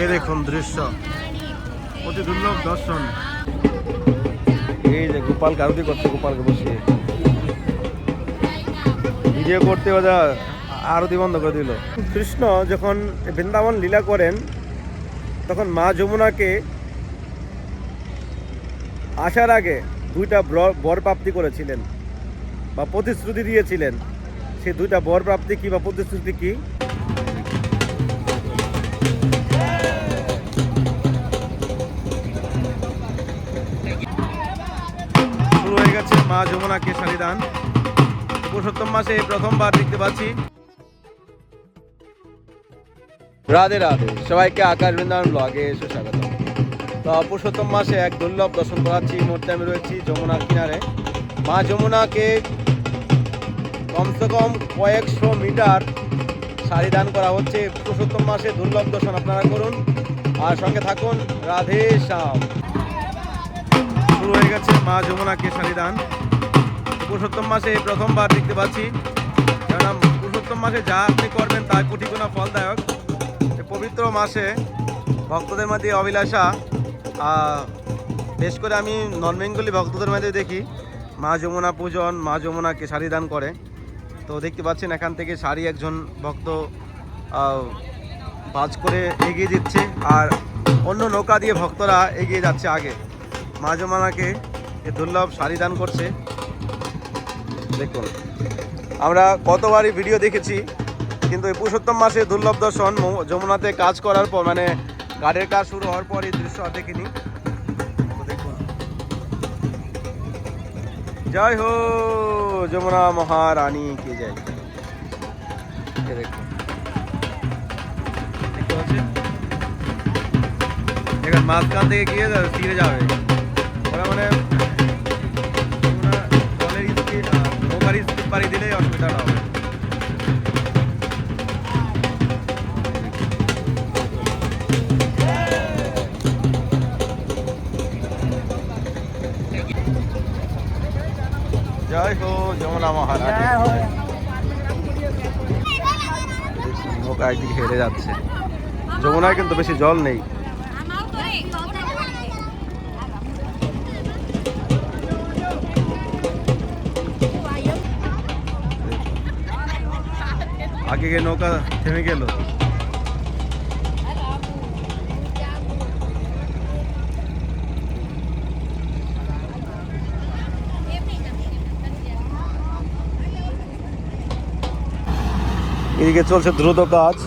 এই দেখুন দৃশ্য, অতি দুর্লভ দর্শন। এই যে গোপাল আরতি করছে, গোপালকে বসিয়ে ভিডিও করতে ওরা আরতি বন্ধ করে দিল। কৃষ্ণ যখন বৃন্দাবন লীলা করেন তখন মা যমুনাকে আসার আগে দুইটা বর প্রাপ্তি করেছিলেন বা প্রতিশ্রুতি দিয়েছিলেন। সেই দুইটা বর প্রাপ্তি কি বা প্রতিশ্রুতি কি? শুরু হয়ে গেছে মা যমুনাকে শালিদান। পুরুষোত্তম মাসে প্রথমবার দেখতে পাচ্ছি। রাধে রাধে, সবাইকে আকাশ বৃন্দাবন ব্লগে সুস্বাগত। তো পুরুষোত্তম মাসে এক দুর্লভ দর্শন করাচ্ছি। এই মুহূর্তে আমি রয়েছি যমুনার কিনারে। মা যমুনাকে কমসে কম কয়েকশো মিটার শাড়িদান করা হচ্ছে। পুরুষোত্তম মাসে দুর্লভ দর্শন আপনারা করুন আর সঙ্গে থাকুন। রাধে শ্যাম। শুরু হয়ে গেছে মা যমুনাকে শাড়িদান। পুরুষোত্তম মাসে প্রথমবার দেখতে পাচ্ছি। কেননা পুরুষোত্তম মাসে যা আপনি করবেন তা কোটি গুণা ফলদায়ক। পবিত্র মাসে ভক্তদের মধ্যে অভিলাষা, বেশ করে আমি নন বেঙ্গলি ভক্তদের মধ্যে দেখি মা যমুনা পূজন, মা যমুনাকে শাড়ি দান করে। তো দেখতে পাচ্ছেন এখান থেকে শাড়ি একজন ভক্ত ভাঁজ করে এগিয়ে দিচ্ছে আর অন্য নৌকা দিয়ে ভক্তরা এগিয়ে যাচ্ছে আগে। মা যমুনাকে এ দুর্লভ শাড়ি দান করছে। দেখুন, আমরা কতবারই ভিডিও দেখেছি, কিন্তু এই পুরুষোত্তম মাসে দুর্লভ দর্শন যমুনাতে কাজ করার পর, মানে গাড়ির কাজ শুরু হওয়ার পর এই দৃশ্য দেখিনি। দেখুন, জয় হো যমুনা মহারানী কি জয়। দেখুন, দেখতে পাচ্ছেন এখন মাঝখান থেকে গিয়ে তীরে যাবে ওরা, মানে জলের স্পিড, নৌকার স্পিড বাড়িয়ে দিলেই অসুবিধাটা হবে। জয় হো যমুনা মহারানী। নৌকা একদিকে হেরে যাচ্ছে। যমুনায় কিন্তু বেশি জল নেই। আগে গিয়ে নৌকা থেমে গেল। এদিকে চলছে দ্রুত কাজ।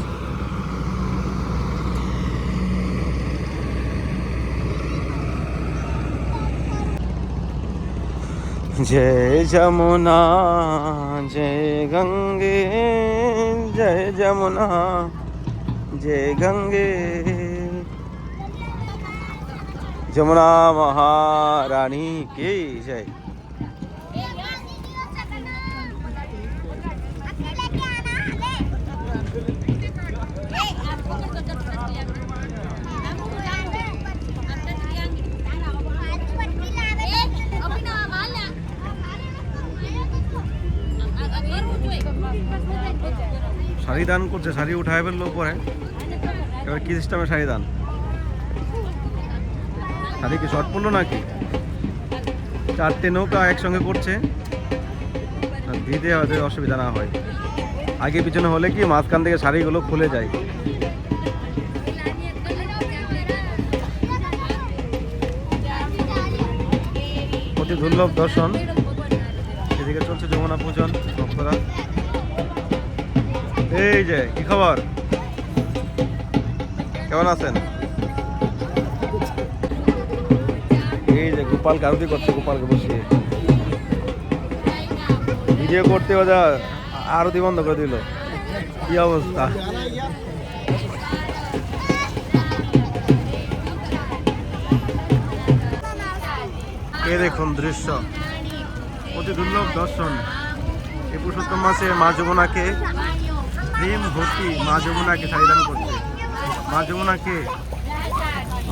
জয় যমুনা জয় গঙ্গে, জয় যমুনা জয় গঙ্গে, যমুনা মহারানী কি জয়। শাড়ি দান করছে, শাড়ি উঠায় ফেললো উপরে। এবার কি সিস্টেমে শাড়ি দান? শাড়ি কি শর্ট পড়লো নাকি? চারটে নৌকা একসঙ্গে করছে, দিতে হয়তো অসুবিধা না হয়। আগে পিছনে হলে কি মাঝখান থেকে শাড়িগুলো খুলে যায়। অতি দুর্লভ দর্শন। এদিকে চলছে যমুনা পূজন। ভক্তরা, এই যে কি খবর, কেমন আছেন? এই যে গোপাল আরতি করছে, গোপালকে বসিয়ে ভিডিও করতে ওরা আরতি বন্ধ করে দিল। কি অবস্থা! এই দেখুন দৃশ্য, অতি দুর্লভ দর্শন। এই পুরুষোত্তম মাসে মা যমুনাকে প্রেম ভক্তি, মা যমুনাকে শাড়িদান করছে।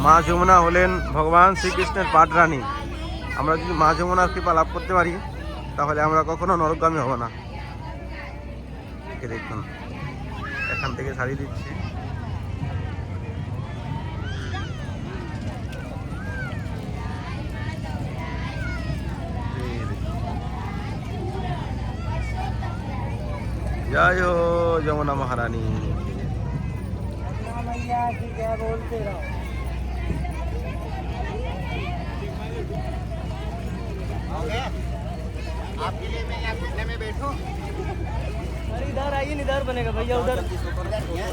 মা যমুনা হলেন ভগবান শ্রীকৃষ্ণের পাঠরানী। আমরা যদি মা যমুনার কৃপা লাভ করতে পারি তাহলে আমরা কখনো নরকগামী হব না। দেখুন, এখান থেকে শাড়ি দিচ্ছে। जय हो जमुना महारानी। आप किले में या घुटने में बैठो। इधर आइए, इधर बनेगा भैया, उधर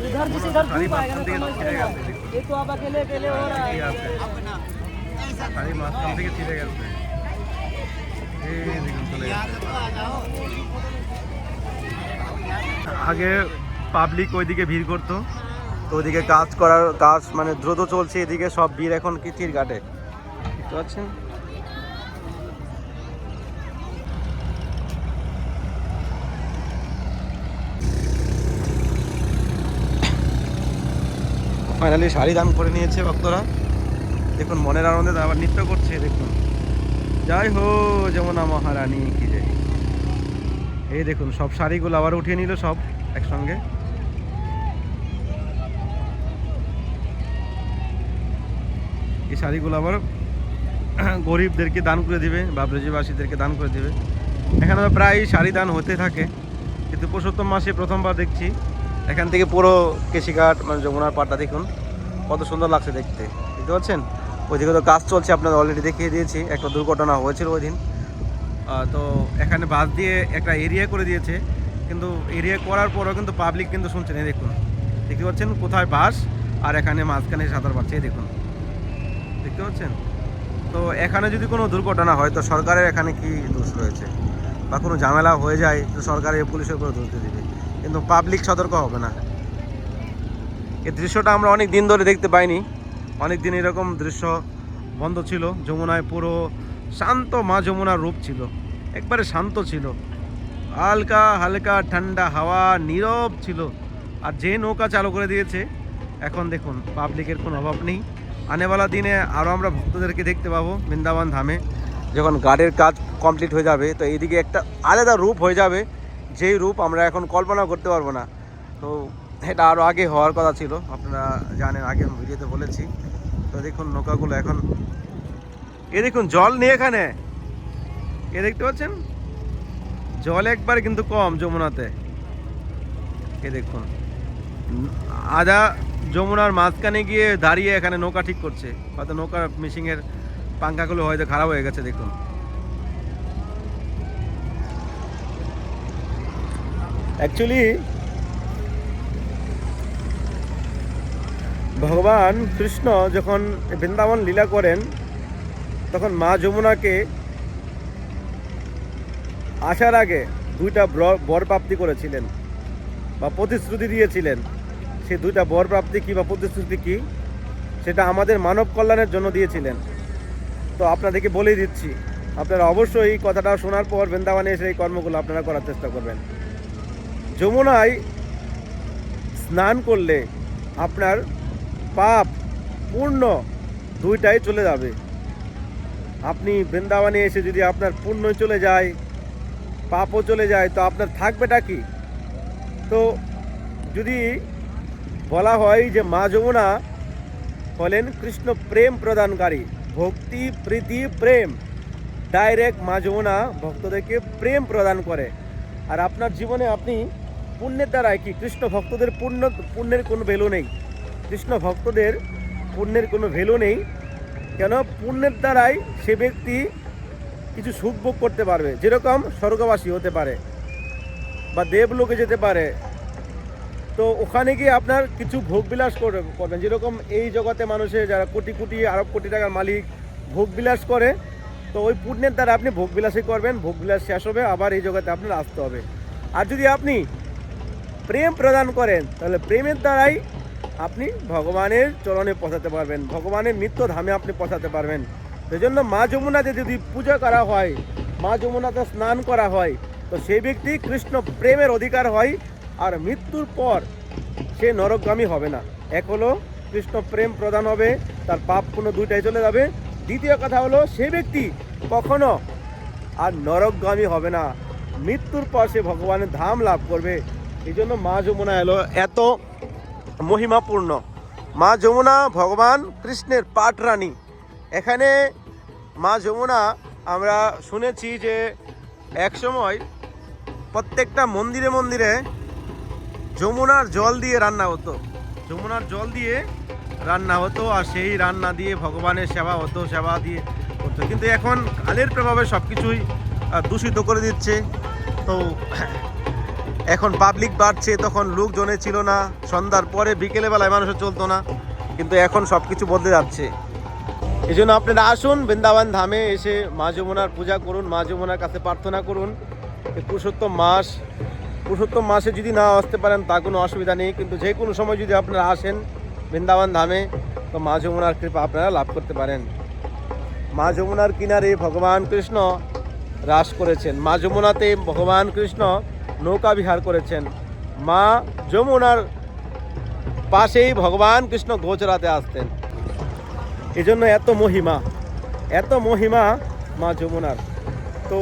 इधर जिस इधर धूप आएगा ना समझ जाएगा। ये तो आप अकेले अकेले हो रहा है। খালি মাঝখান থেকে ছিঁড়ে গেছে। এই দেখুন চলে আগে পাবলিক ওইদিকে ভিড় করতো, তো ওইদিকে কাজ মানে দ্রুত চলছে, এদিকে সব ভিড় এখন কিচির ঘাটে, বুঝতে পারছেন। ফাইনালি শাড়ি দান করে নিয়েছে ভক্তরা, দেখুন মনের আনন্দে আবার নৃত্য করছে, দেখুন জয় হো যমুনা মহারানী কি জয়। এই দেখুন সব শাড়িগুলো আবার উঠিয়ে নিল সব একসঙ্গে। এই শাড়িগুলো আবার গরিবদেরকে দান করে দিবে বা ব্রজবাসীদেরকে দান করে দিবে। এখানে প্রায় শাড়ি দান হতে থাকে, কিন্তু পুরুষোত্তম মাসে প্রথমবার দেখছি। এখান থেকে পুরো কেশিঘাট মানে যমুনার পাড়টা দেখুন কত সুন্দর লাগছে দেখতে, দেখতে পাচ্ছেন। ওইদিকে তো কাজ চলছে, আপনাদের অলরেডি দেখিয়ে দিয়েছি, একটা দুর্ঘটনা হয়েছিল ওই দিন। তো এখানে বাস দিয়ে একটা এরিয়া করে দিয়েছে, কিন্তু এরিয়া করার পরও কিন্তু পাবলিক কিন্তু শুনছে না। দেখুন দেখতে পাচ্ছেন কোথায় বাস, আর এখানে মাঝখানে সাঁতার পাচ্ছে, দেখুন দেখতে পাচ্ছেন। তো এখানে যদি কোনো দুর্ঘটনা হয় তো সরকারের এখানে কি দোষ রয়েছে, বা কোনো ঝামেলা হয়ে যায় তো সরকারের পুলিশের উপরে ধরতে দেবে, কিন্তু পাবলিক সতর্ক হবে না। এই দৃশ্যটা আমরা অনেক দিন ধরে দেখতে পাইনি, অনেক দিন এরকম দৃশ্য বন্ধ ছিল। যমুনায় পুরো শান্ত মা যমুনার রূপ ছিল, একবারে শান্ত ছিল, হালকা হালকা ঠান্ডা হাওয়া, নীরব ছিল। আর যে নৌকা চালু করে দিয়েছে এখন দেখুন পাবলিকের কোনো অভাব নেই। আনেওয়ালা দিনে আরও আমরা ভক্তদেরকে দেখতে পাবো বৃন্দাবন ধামে, যখন গাড়ির কাজ কমপ্লিট হয়ে যাবে তো এইদিকে একটা আলাদা রূপ হয়ে যাবে, যেই রূপ আমরা এখন কল্পনা করতে পারবো না। তো এটা আরও আগে হওয়ার কথা ছিল, আপনারা জানেন, আগে আমি ভিডিওতে বলেছি। তো দেখুন নৌকাগুলো এখন, এ দেখুন জল নেই এখানে, এ দেখতে পাচ্ছেন জল একবার কিন্তু কম যমুনাতে। এ দেখুন আধা যমুনার মাঝখানে গিয়ে দাঁড়িয়ে এখানে নৌকা ঠিক করছে, হয়তো নৌকার মেশিনের পাঙ্খাগুলো হয়তো খারাপ হয়ে গেছে। দেখুন অ্যাকচুয়ালি ভগবান কৃষ্ণ যখন বৃন্দাবন লীলা করেন তখন মা যমুনাকে আসার আগে দুইটা বর প্রাপ্তি করেছিলেন বা প্রতিশ্রুতি দিয়েছিলেন। সেই দুইটা বর প্রাপ্তি কী বা প্রতিশ্রুতি কী সেটা আমাদের মানব কল্যাণের জন্য দিয়েছিলেন। তো আপনাদেরকে বলেই দিচ্ছি, আপনারা অবশ্যই এই কথাটা শোনার পর বৃন্দাবনে এসে এই কর্মগুলো আপনারা করার চেষ্টা করবেন। যমুনায় স্নান করলে আপনার পাপ পুণ্য দুইটাই চলে যাবে। আপনি বৃন্দাবনে এসে যদি আপনার পুণ্য চলে যায়, পাপও চলে যায়, তো আপনার থাকবেটা কি? তো যদি বলা হয় যে মা যমুনা হলেন কৃষ্ণ প্রেম প্রদানকারী, ভক্তি প্রীতি প্রেম, ডাইরেক্ট মা যমুনা ভক্তদেরকে প্রেম প্রদান করে। আর আপনার জীবনে আপনি পুণ্যের দ্বারাই কি, কৃষ্ণ ভক্তদের পুণ্যের কোনো ভ্যালু নেই, কৃষ্ণ ভক্তদের পুণ্যের কোনো ভ্যালু নেই। কেন? পুণ্যের দ্বারাই সে ব্যক্তি কিছু সুখ ভোগ করতে পারবে, যেরকম স্বর্গবাসী হতে পারে বা দেবলোকে যেতে পারে। তো ওখানে গিয়ে আপনার কিছু ভোগবিলাস করবেন, যেরকম এই জগতে মানুষের যারা কোটি কোটি আরব কোটি টাকার মালিক ভোগবিলাস করে, তো ওই পুণ্যের দ্বারা আপনি ভোগবিলাসই করবেন, ভোগবিলাস শেষ হবে, আবার এই জগতে আপনার আসতে হবে। আর যদি আপনি প্রেম প্রদান করেন তাহলে প্রেমের দ্বারাই আপনি ভগবানের চরণে পৌঁছাতে পারবেন, ভগবানের নিত্য ধামে আপনি পৌঁছাতে পারবেন। সেই জন্য মা যমুনাতে যদি পূজা করা হয়, মা যমুনাতে স্নান করা হয়, তো সেই ব্যক্তি কৃষ্ণ প্রেমের অধিকার হয়, আর মৃত্যুর পর সে নরকগামী হবে না। এক হলো কৃষ্ণ প্রেম প্রদান হবে, তার পাপ পুণ্য দুইটাই চলে যাবে। দ্বিতীয় কথা হলো সেই ব্যক্তি কখনো আর নরকগামী হবে না, মৃত্যুর পর সে ভগবানের ধাম লাভ করবে। এই জন্য মা যমুনা এলো এত মহিমাপূর্ণ। মা যমুনা ভগবান কৃষ্ণের পাটরানী। এখানে মা যমুনা আমরা শুনেছি যে একসময় প্রত্যেকটা মন্দিরে মন্দিরে যমুনার জল দিয়ে রান্না হতো, যমুনার জল দিয়ে রান্না হতো, আর সেই রান্না দিয়ে ভগবানের সেবা হতো, সেবা দিয়ে হতো। কিন্তু এখন কালের প্রভাবে সব কিছুই দূষিত করে দিচ্ছে। তো এখন পাবলিক বাড়ছে, তখন লোকজনে ছিল না, সন্ধ্যার পরে বিকেলে বেলায় মানুষের চলতো না, কিন্তু এখন সব কিছু বদলে যাচ্ছে। এই জন্য আপনারা আসুন বৃন্দাবন ধামে, এসে মা যমুনার পূজা করুন, মা যমুনার কাছে প্রার্থনা করুন। এই পুরুষোত্তম মাসে যদি না আসতে পারেন তা কোনো অসুবিধা নেই, কিন্তু যে কোনো সময় যদি আপনারা আসেন বৃন্দাবন ধামে, তো মা যমুনার কৃপা আপনারা লাভ করতে পারেন। মা যমুনার কিনারে ভগবান কৃষ্ণ রাস করেছেন, মা যমুনাতে ভগবান কৃষ্ণ নৌকা বিহার করেছেন, মা যমুনার পাশেই ভগবান কৃষ্ণ গোচরাতে আসতেন। এই জন্য এত মহিমা মা যমুনার। তো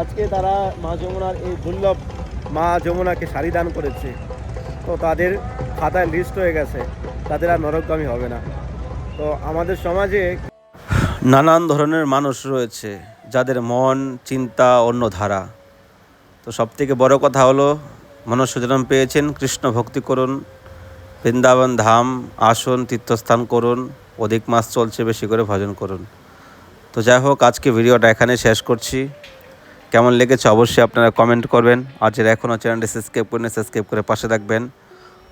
আজকে তারা মা যমুনার এই দুর্লভ মা যমুনাকে শাড়ি দান করেছে, তো তাদের খাতায় লিস্ট হয়ে গেছে, তাদের আর নরকগামী হবে না। তো আমাদের সমাজে নানান ধরনের মানুষ রয়েছে যাদের মন চিন্তা অন্য ধারা। তো সবথেকে বড় কথা হলো মনুষ্য জন্ম পেয়েছেন, কৃষ্ণ ভক্তি করুন, বৃন্দাবন ধাম আসুন, তীর্থস্থান করুন, অধিক মাস চলছে, বেশি করে ভজন করুন। তো যাই হোক, আজকে ভিডিওটা এখানে শেষ করছি। কেমন লেগেছে অবশ্যই আপনারা কমেন্ট করবেন, আর যারা এখনও চ্যানেলটি সাবস্ক্রাইব করে পাশে থাকবেন।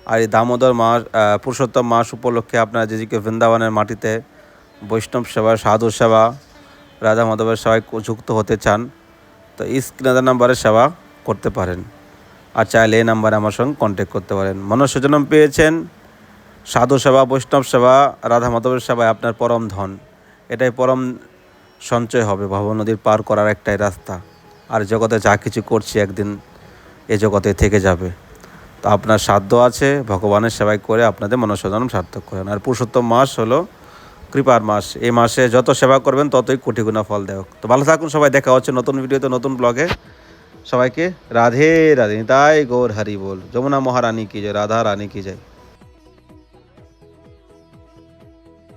আর এই দামোদর মাস পুরুষোত্তম মাস উপলক্ষে আপনারা যেদিকে বৃন্দাবনের মাটিতে বৈষ্ণব সেবা, সাধু সেবা, রাধা মাধবের সেবায় যুক্ত হতে চান, তো স্ক্রিনে নাম্বারে সেবা করতে পারেন, আর চাইলে এই নাম্বারে আমার সঙ্গে কন্ট্যাক্ট করতে পারেন। মনুষ্য জন্ম পেয়েছেন, সাধু সেবা, বৈষ্ণব সেবা, রাধা মাধবের সেবায় আপনার পরম ধন, এটাই পরম সঞ্চয় হবে, ভব নদীর পার করার একটাই রাস্তা। আর জগতে যা কিছু করছি একদিন এ জগতে থেকে যাবে। তো আপনার সাধ্য আছে ভগবানের সেবায় করে আপনাদের মনুষ্য জন্ম সার্থক করেন। আর পুরুষোত্তম মাস হলো কৃপার মাস, এই মাসে যত সেবা করবেন ততই কোটি গুণা ফল দেয়। তো ভালো থাকুন সবাই, দেখা হচ্ছে নতুন ভিডিওতে, নতুন ব্লগে। সবাইকে রাধে রাধে, তাই গৌর হরি বল। যমুনা মহারানী কি জয়, রাধা রানী কি জয়।